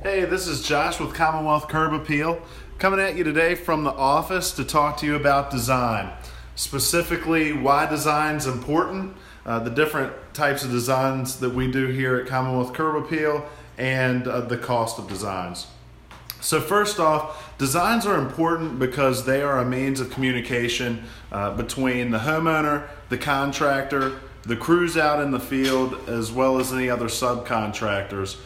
Hey, this is Josh with Commonwealth Curb Appeal, coming at you today from the office to talk to you about design. Specifically, why design is important, the different types of designs that we do here at Commonwealth Curb Appeal, and the cost of designs. So first off, designs are important because they are a means of communication between the homeowner, the contractor, the crews out in the field, as well as any other subcontractors.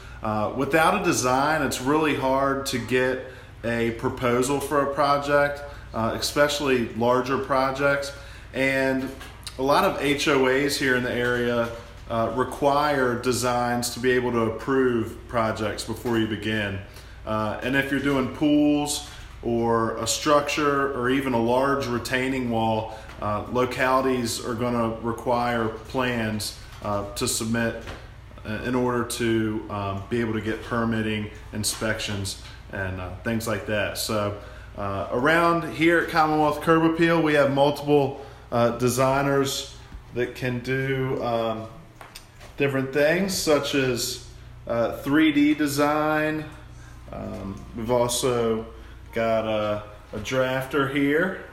Without a design, it's really hard to get a proposal for a project, especially larger projects. And a lot of HOAs here in the area require designs to be able to approve projects before you begin. And if you're doing pools or a structure or even a large retaining wall, localities are going to require plans to submit in order to be able to get permitting, inspections, and things like that. So around here at Commonwealth Curb Appeal, we have multiple designers that can do different things, such as 3D design. We've also got a drafter here,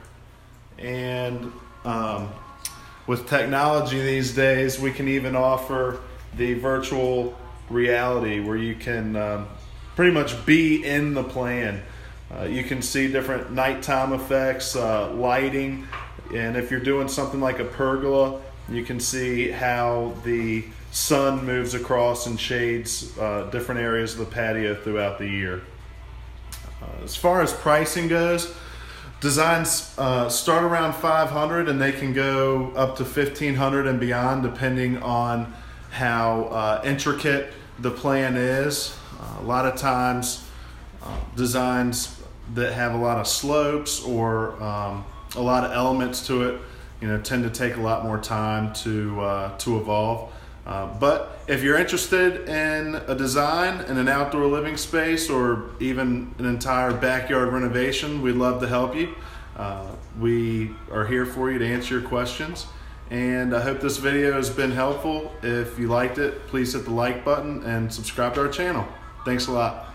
and with technology these days, we can even offer the virtual reality where you can pretty much be in the plan. You can see different nighttime effects, lighting, and if you're doing something like a pergola, you can see how the sun moves across and shades different areas of the patio throughout the year. As far as pricing goes, designs start around $500 and they can go up to $1,500 and beyond, depending on how intricate the plan is. A lot of times designs that have a lot of slopes or a lot of elements to it, tend to take a lot more time to evolve. But if you're interested in a design in an outdoor living space or even an entire backyard renovation, we'd love to help you. We are here for you to answer your questions. And I hope this video has been helpful. If you liked it, please hit the like button and subscribe to our channel. Thanks a lot.